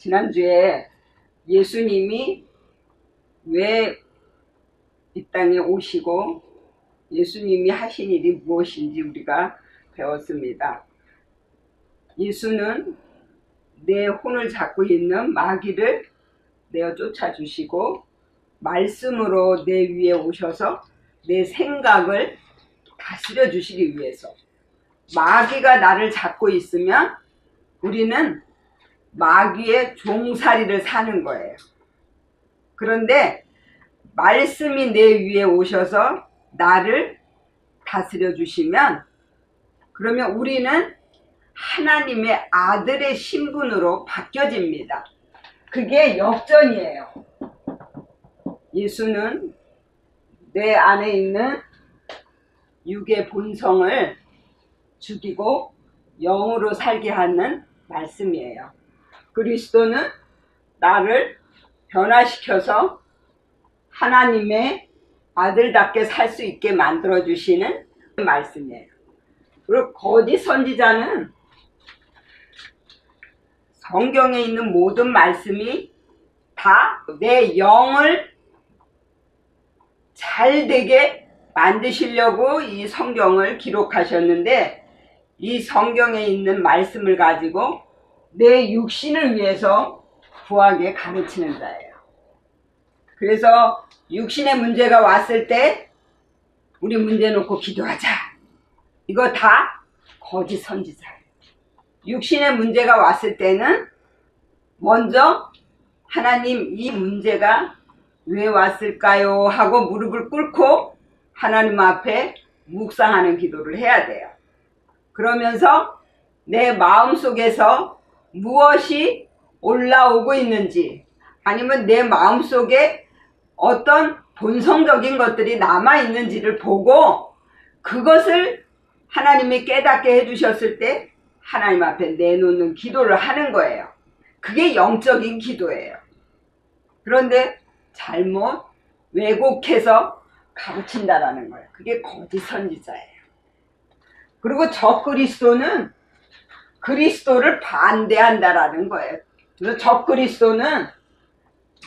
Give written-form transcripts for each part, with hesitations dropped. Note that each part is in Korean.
지난주에 예수님이 왜 이 땅에 오시고 예수님이 하신 일이 무엇인지 우리가 배웠습니다. 예수는 내 혼을 잡고 있는 마귀를 내어 쫓아주시고 말씀으로 내 위에 오셔서 내 생각을 다스려 주시기 위해서, 마귀가 나를 잡고 있으면 우리는 마귀의 종살이를 사는 거예요. 그런데 말씀이 내 위에 오셔서 나를 다스려 주시면, 그러면 우리는 하나님의 아들의 신분으로 바뀌어집니다. 그게 역전이에요. 예수는 내 안에 있는 육의 본성을 죽이고 영으로 살게 하는 말씀이에요. 그리스도는 나를 변화시켜서 하나님의 아들답게 살 수 있게 만들어 주시는 말씀이에요. 그리고 거짓 선지자는 성경에 있는 모든 말씀이 다 내 영을 잘 되게 만드시려고 이 성경을 기록하셨는데, 이 성경에 있는 말씀을 가지고 내 육신을 위해서 구하게 가르치는 자예요. 그래서 육신의 문제가 왔을 때 우리 문제 놓고 기도하자, 이거 다 거짓 선지자예요. 육신의 문제가 왔을 때는 먼저 하나님, 이 문제가 왜 왔을까요? 하고 무릎을 꿇고 하나님 앞에 묵상하는 기도를 해야 돼요. 그러면서 내 마음속에서 무엇이 올라오고 있는지, 아니면 내 마음속에 어떤 본성적인 것들이 남아있는지를 보고 그것을 하나님이 깨닫게 해주셨을 때 하나님 앞에 내놓는 기도를 하는 거예요. 그게 영적인 기도예요. 그런데 잘못 왜곡해서 가르친다라는 거예요. 그게 거짓 선지자예요. 그리고 적그리스도는 그리스도를 반대한다라는 거예요. 그래서 적그리스도는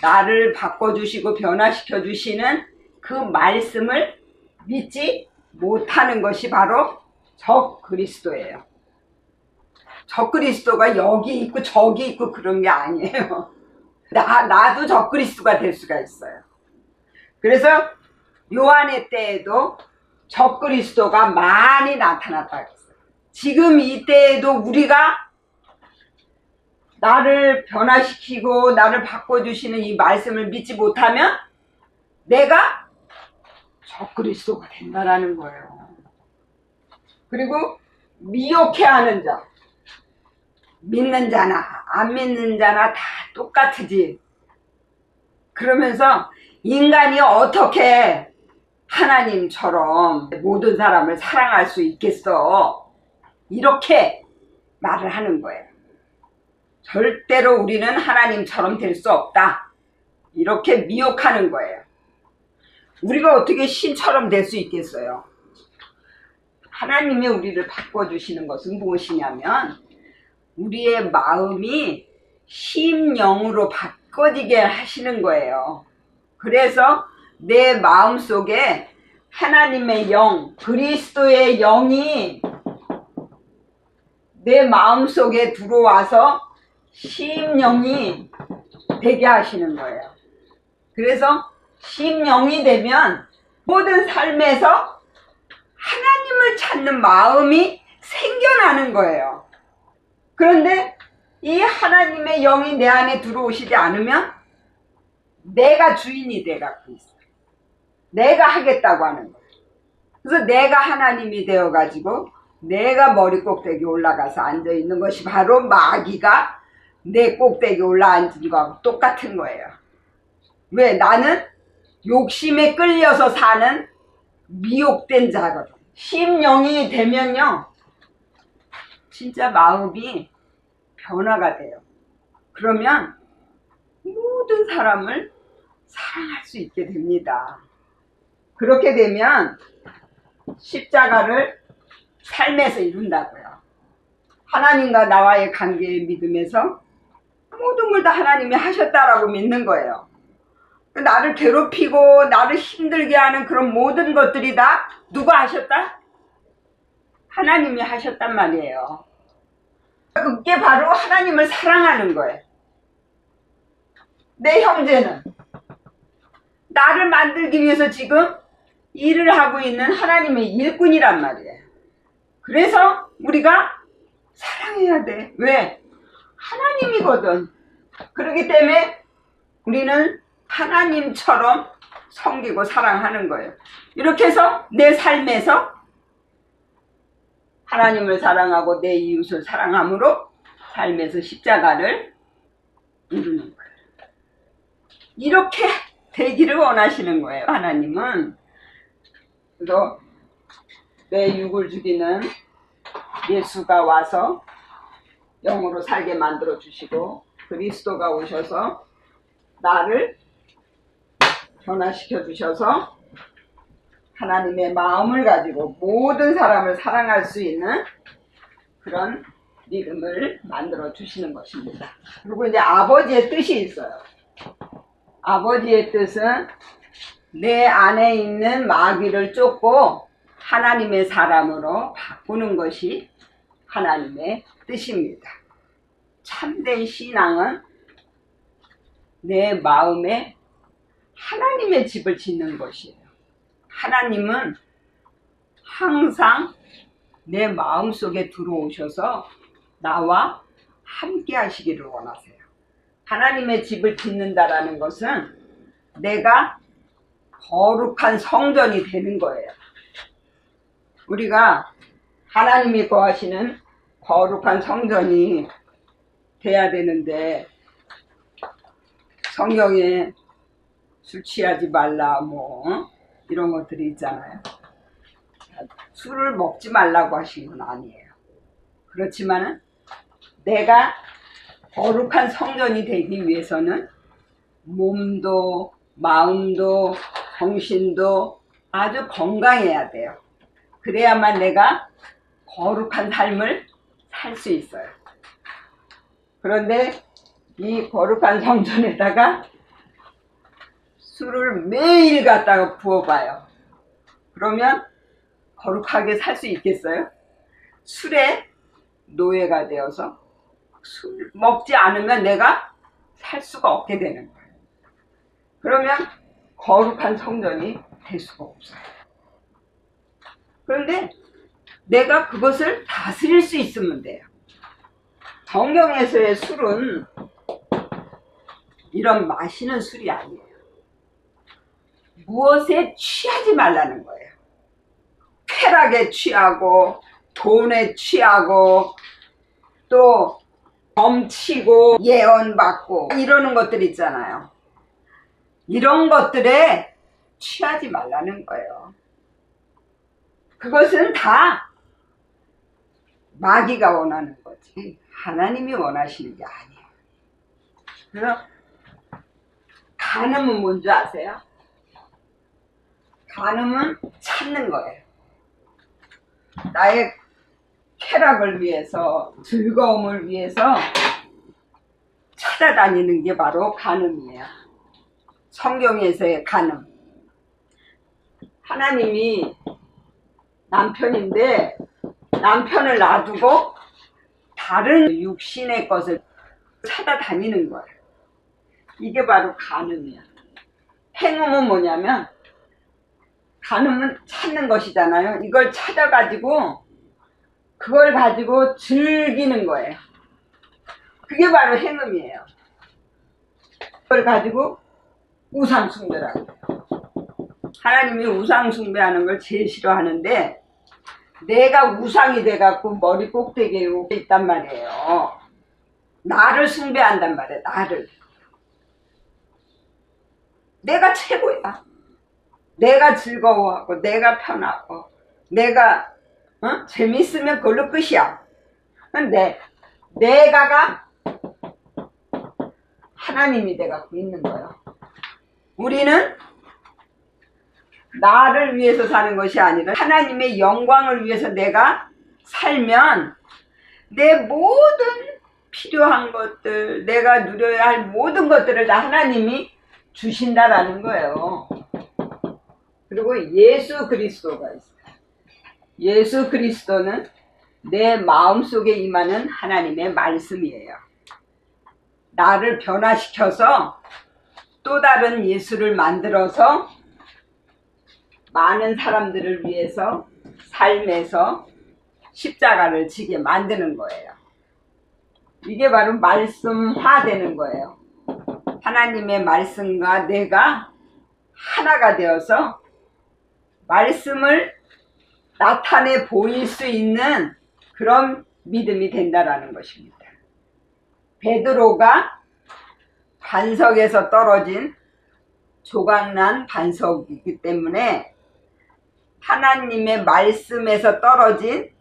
나를 바꿔주시고 변화시켜주시는 그 말씀을 믿지 못하는 것이 바로 적그리스도예요. 적그리스도가 여기 있고 저기 있고 그런 게 아니에요. 나도 적그리스도가 될 수가 있어요. 그래서 요한의 때에도 적그리스도가 많이 나타났다고 했어요. 지금 이 때에도 우리가 나를 변화시키고 나를 바꿔주시는 이 말씀을 믿지 못하면 내가 적그리스도가 된다라는 거예요. 그리고 미혹해하는 자, 믿는 자나 안 믿는 자나 다 똑같으지. 그러면서 인간이 어떻게 하나님처럼 모든 사람을 사랑할 수 있겠어, 이렇게 말을 하는 거예요. 절대로 우리는 하나님처럼 될 수 없다, 이렇게 미혹하는 거예요. 우리가 어떻게 신처럼 될 수 있겠어요? 하나님이 우리를 바꿔주시는 것은 무엇이냐면, 우리의 마음이 심령으로 바꿔지게 하시는 거예요. 그래서 내 마음속에 하나님의 영, 그리스도의 영이 내 마음속에 들어와서 심령이 되게 하시는 거예요. 그래서 심령이 되면 모든 삶에서 하나님을 찾는 마음이 생겨나는 거예요. 그런데 이 하나님의 영이 내 안에 들어오시지 않으면 내가 주인이 돼갖고 있어요. 내가 하겠다고 하는 거예요. 그래서 내가 하나님이 되어가지고 내가 머리 꼭대기 올라가서 앉아있는 것이 바로 마귀가 내 꼭대기 올라앉은 거하고 똑같은 거예요. 왜? 나는 욕심에 끌려서 사는 미혹된 자거든. 심령이 되면요, 진짜 마음이 변화가 돼요. 그러면 모든 사람을 사랑할 수 있게 됩니다. 그렇게 되면 십자가를 삶에서 이룬다고요. 하나님과 나와의 관계의 믿음에서 모든 걸 다 하나님이 하셨다라고 믿는 거예요. 나를 괴롭히고 나를 힘들게 하는 그런 모든 것들이 다 누가 하셨다? 하나님이 하셨단 말이에요. 그게 바로 하나님을 사랑하는 거예요. 내 형제는 나를 만들기 위해서 지금 일을 하고 있는 하나님의 일꾼이란 말이에요. 그래서 우리가 사랑해야 돼. 왜? 하나님이거든. 그렇기 때문에 우리는 하나님처럼 섬기고 사랑하는 거예요. 이렇게 해서 내 삶에서 하나님을 사랑하고 내 이웃을 사랑함으로 삶에서 십자가를 이루는 거예요. 이렇게 되기를 원하시는 거예요. 하나님은. 그래서 내 육을 죽이는 예수가 와서 영으로 살게 만들어 주시고 그리스도가 오셔서 나를 변화시켜 주셔서 하나님의 마음을 가지고 모든 사람을 사랑할 수 있는 그런 믿음을 만들어 주시는 것입니다. 그리고 이제 아버지의 뜻이 있어요. 아버지의 뜻은 내 안에 있는 마귀를 쫓고 하나님의 사람으로 바꾸는 것이 하나님의 뜻입니다. 참된 신앙은 내 마음에 하나님의 집을 짓는 것이에요. 하나님은 항상 내 마음속에 들어오셔서 나와 함께 하시기를 원하세요. 하나님의 집을 짓는다라는 것은 내가 거룩한 성전이 되는 거예요. 우리가 하나님이 거하시는 거룩한 성전이 돼야 되는데 성경에 술 취하지 말라 이런 것들이 있잖아요. 술을 먹지 말라고 하신 건 아니에요. 그렇지만 내가 거룩한 성전이 되기 위해서는 몸도 마음도 정신도 아주 건강해야 돼요. 그래야만 내가 거룩한 삶을 살 수 있어요. 그런데 이 거룩한 성전에다가 술을 매일 갖다가 부어봐요. 그러면 거룩하게 살 수 있겠어요? 술에 노예가 되어서 술 먹지 않으면 내가 살 수가 없게 되는 거예요. 그러면 거룩한 성전이 될 수가 없어요. 그런데 내가 그것을 다스릴 수 있으면 돼요. 성경에서의 술은 이런 마시는 술이 아니에요. 무엇에 취하지 말라는 거예요. 쾌락에 취하고 돈에 취하고 또 점치고 예언받고 이러는 것들 있잖아요. 이런 것들에 취하지 말라는 거예요. 그것은 다 마귀가 원하는 거지 하나님이 원하시는 게 아니에요. 그래서 간음은 뭔지 아세요? 간음은 찾는 거예요. 나의 쾌락을 위해서 즐거움을 위해서 찾아다니는 게 바로 간음이에요. 성경에서의 간음. 하나님이 남편인데 남편을 놔두고 다른 육신의 것을 찾아다니는 거예요. 이게 바로 간음이야. 행음은 뭐냐면 간음은 찾는 것이잖아요. 이걸 찾아가지고 그걸 가지고 즐기는 거예요. 그게 바로 행음이에요. 그걸 가지고 우상숭배라고 해요. 하나님이 우상숭배하는 걸 제일 싫어하는데 내가 우상이 돼갖고 머리 꼭대기에 있단 말이에요. 나를 숭배한단 말이에요. 나를. 내가 최고야. 내가 즐거워하고 내가 편하고 내가 재밌으면 그걸로 끝이야. 근데 내가가 하나님이 돼갖고 있는 거예요. 우리는 나를 위해서 사는 것이 아니라 하나님의 영광을 위해서 내가 살면 내 모든 필요한 것들, 내가 누려야 할 모든 것들을 다 하나님이 주신다라는 거예요. 그리고 예수 그리스도가 있어요. 예수 그리스도는 내 마음속에 임하는 하나님의 말씀이에요. 나를 변화시켜서 또 다른 예수를 만들어서 많은 사람들을 위해서 삶에서 십자가를 지게 만드는 거예요. 이게 바로 말씀화되는 거예요. 하나님의 말씀과 내가 하나가 되어서 말씀을 나타내 보일 수 있는 그런 믿음이 된다라는 것입니다. 베드로가 반석에서 떨어진 조각난 반석이기 때문에 하나님의 말씀에서 떨어진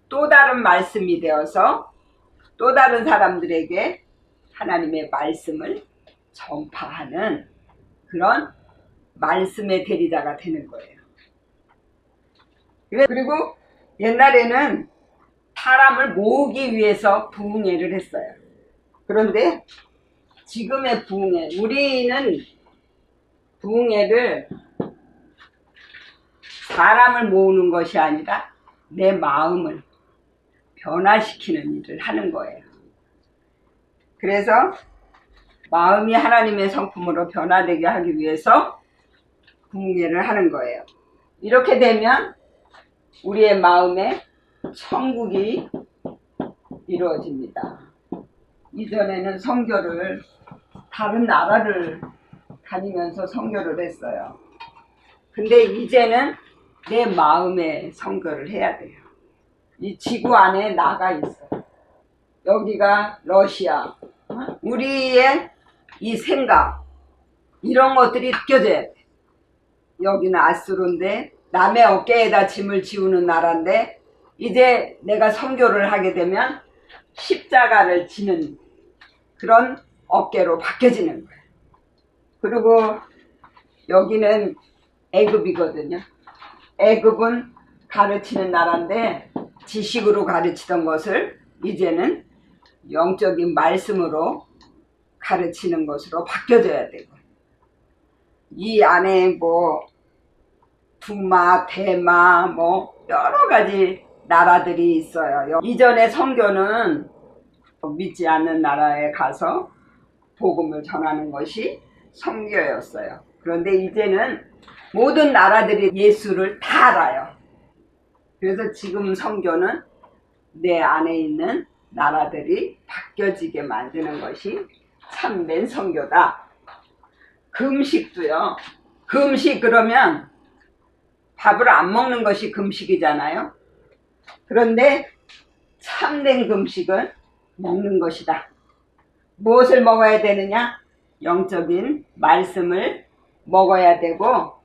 또 다른 말씀이 되어서 또 다른 사람들에게 하나님의 말씀을 전파하는 그런 말씀의 대리자가 되는 거예요. 그리고 옛날에는 사람을 모으기 위해서 부흥회를 했어요. 그런데 지금의 부흥회, 우리는 부흥회를 사람을 모으는 것이 아니라 내 마음을 변화시키는 일을 하는 거예요. 그래서 마음이 하나님의 성품으로 변화되게 하기 위해서 부흥회를 하는 거예요. 이렇게 되면 우리의 마음에 천국이 이루어집니다. 이전에는 선교를 다른 나라를 다니면서 선교를 했어요. 근데 이제는 내 마음에 선교를 해야 돼요. 이 지구 안에 나가 있어요. 여기가 러시아. 우리의 이 생각, 이런 것들이 바뀌어져야 돼. 여기는 아수르인데 남의 어깨에다 짐을 지우는 나라인데 이제 내가 선교를 하게 되면 십자가를 지는 그런 어깨로 바뀌어지는 거예요. 그리고 여기는 애굽이거든요. 애굽은 가르치는 나라인데 지식으로 가르치던 것을 이제는 영적인 말씀으로 가르치는 것으로 바뀌어져야 되고, 이 안에 뭐 두마, 대마 뭐 여러 가지 나라들이 있어요. 이전에 선교는 믿지 않는 나라에 가서 복음을 전하는 것이 선교였어요. 그런데 이제는 모든 나라들이 예수를 다 알아요. 그래서 지금 선교는 내 안에 있는 나라들이 바뀌어지게 만드는 것이 참된 선교다. 금식도요. 금식 그러면 밥을 안 먹는 것이 금식이잖아요. 그런데 참된 금식은 먹는 것이다. 무엇을 먹어야 되느냐? 영적인 말씀을 먹어야 되고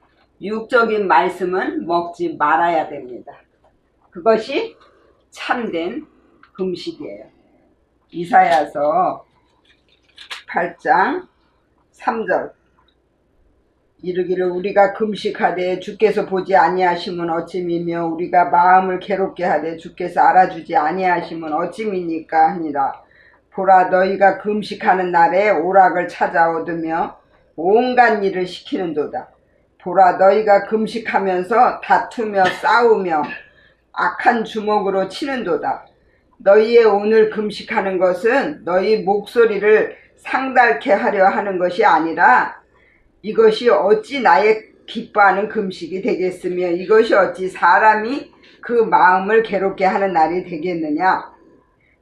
육적인 말씀은 먹지 말아야 됩니다. 그것이 참된 금식이에요. 이사야서 8장 3절 이르기를 우리가 금식하되 주께서 보지 아니하심은 어찌미며 우리가 마음을 괴롭게 하되 주께서 알아주지 아니하심은 어찌미니까 하니라. 보라 너희가 금식하는 날에 오락을 찾아 얻으며 온갖 일을 시키는도다. 보라 너희가 금식하면서 다투며 싸우며 악한 주먹으로 치는도다. 너희의 오늘 금식하는 것은 너희 목소리를 상달케 하려 하는 것이 아니라 이것이 어찌 나의 기뻐하는 금식이 되겠으며 이것이 어찌 사람이 그 마음을 괴롭게 하는 날이 되겠느냐.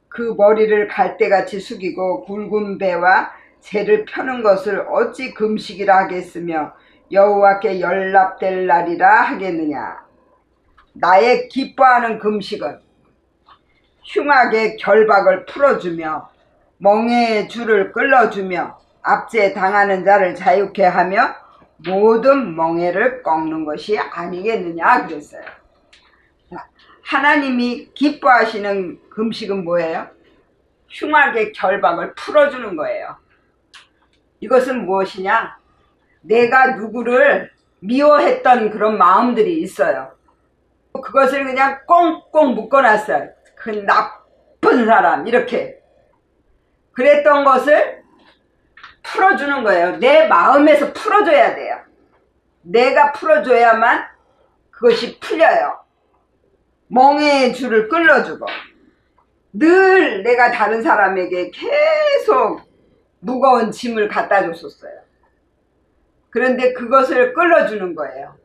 그 머리를 갈대같이 숙이고 굵은 배와 재를 펴는 것을 어찌 금식이라 하겠으며 여호와께 연락될 날이라 하겠느냐. 나의 기뻐하는 금식은 흉악의 결박을 풀어주며 멍에의 줄을 끌어주며 압제 당하는 자를 자유케 하며 모든 멍에를 꺾는 것이 아니겠느냐 그랬어요. 하나님이 기뻐하시는 금식은 뭐예요? 흉악의 결박을 풀어주는 거예요. 이것은 무엇이냐? 내가 누구를 미워했던 그런 마음들이 있어요. 그것을 그냥 꽁꽁 묶어놨어요. 그 나쁜 사람 이렇게. 그랬던 것을 풀어주는 거예요. 내 마음에서 풀어줘야 돼요. 내가 풀어줘야만 그것이 풀려요. 멍에의 줄을 끌어주고 늘 내가 다른 사람에게 계속 무거운 짐을 갖다 줬었어요. 그런데 그것을 끌어주는 거예요.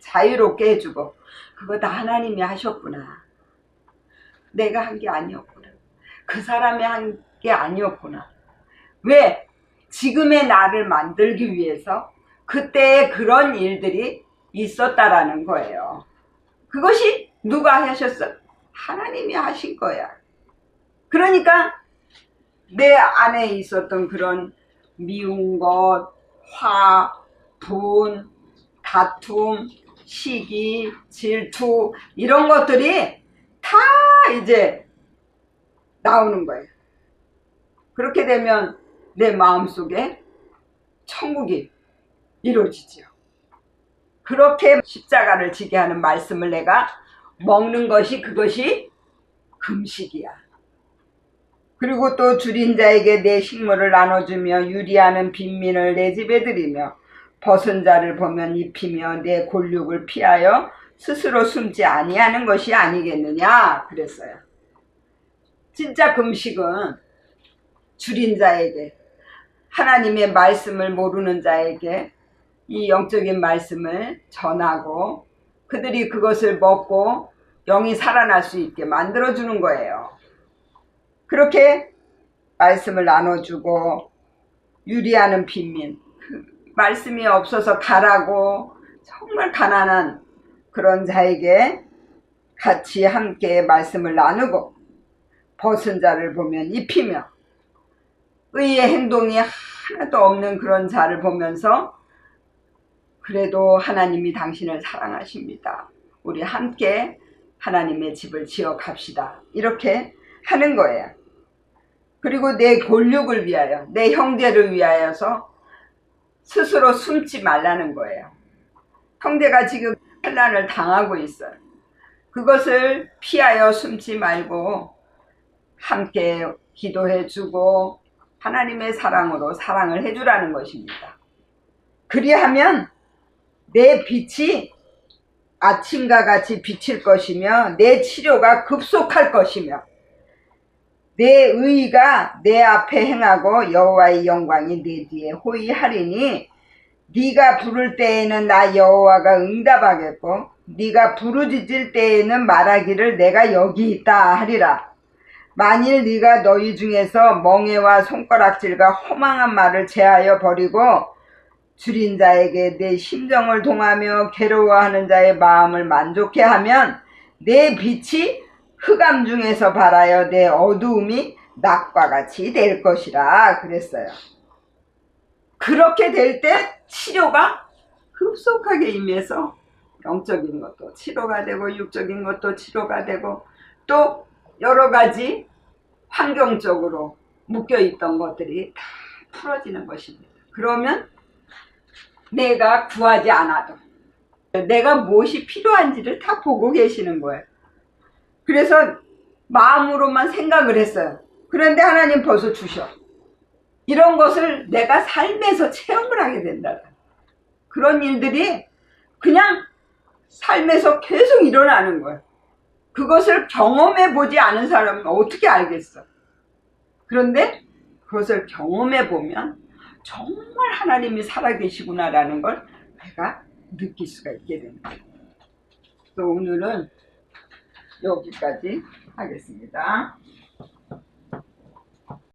자유롭게 해주고 그거 다 하나님이 하셨구나. 내가 한 게 아니었구나. 그 사람이 한 게 아니었구나. 왜? 지금의 나를 만들기 위해서 그때의 그런 일들이 있었다라는 거예요. 그것이 누가 하셨어? 하나님이 하신 거야. 그러니까 내 안에 있었던 그런 미운 것, 화, 분, 다툼, 시기, 질투 이런 것들이 다 이제 나오는 거예요. 그렇게 되면 내 마음속에 천국이 이루어지죠. 그렇게 십자가를 지게 하는 말씀을 내가 먹는 것이 그것이 금식이야. 그리고 또 줄인 자에게 내 식물을 나눠주며 유리하는 빈민을 내 집에 들이며 벗은 자를 보면 입히며 내 골육을 피하여 스스로 숨지 아니하는 것이 아니겠느냐 그랬어요. 진짜 금식은 줄인 자에게, 하나님의 말씀을 모르는 자에게 이 영적인 말씀을 전하고 그들이 그것을 먹고 영이 살아날 수 있게 만들어주는 거예요. 그렇게 말씀을 나눠주고 유리하는 빈민, 말씀이 없어서 가라고 정말 가난한 그런 자에게 같이 함께 말씀을 나누고 벗은 자를 보면 입히며 의의 행동이 하나도 없는 그런 자를 보면서 그래도 하나님이 당신을 사랑하십니다. 우리 함께 하나님의 집을 지어 갑시다. 이렇게 하는 거예요. 그리고 내 골육을 위하여, 내 형제를 위하여서 스스로 숨지 말라는 거예요. 형제가 지금 환난을 당하고 있어요. 그것을 피하여 숨지 말고 함께 기도해주고 하나님의 사랑으로 사랑을 해주라는 것입니다. 그리하면 내 빛이 아침과 같이 비칠 것이며 내 치료가 급속할 것이며 내 의가 내 앞에 행하고 여호와의 영광이 내 뒤에 호위하리니 네가 부를 때에는 나 여호와가 응답하겠고 네가 부르짖을 때에는 말하기를 내가 여기 있다 하리라. 만일 네가 너희 중에서 멍에와 손가락질과 허망한 말을 제하여 버리고 줄인 자에게 내 심정을 동하며 괴로워하는 자의 마음을 만족해 하면 내 빛이 흑암 중에서 발하여 내 어두움이 낮과 같이 될 것이라 그랬어요. 그렇게 될 때 치료가 급속하게 임해서 영적인 것도 치료가 되고 육적인 것도 치료가 되고 또 여러 가지 환경적으로 묶여있던 것들이 다 풀어지는 것입니다. 그러면 내가 구하지 않아도 내가 무엇이 필요한지를 다 보고 계시는 거예요. 그래서 마음으로만 생각을 했어요. 그런데 하나님 벌써 주셔. 이런 것을 내가 삶에서 체험을 하게 된다. 그런 일들이 그냥 삶에서 계속 일어나는 거예요. 그것을 경험해 보지 않은 사람은 어떻게 알겠어? 그런데 그것을 경험해 보면 정말 하나님이 살아계시구나라는 걸 내가 느낄 수가 있게 됩니다. 오늘은 여기까지 하겠습니다.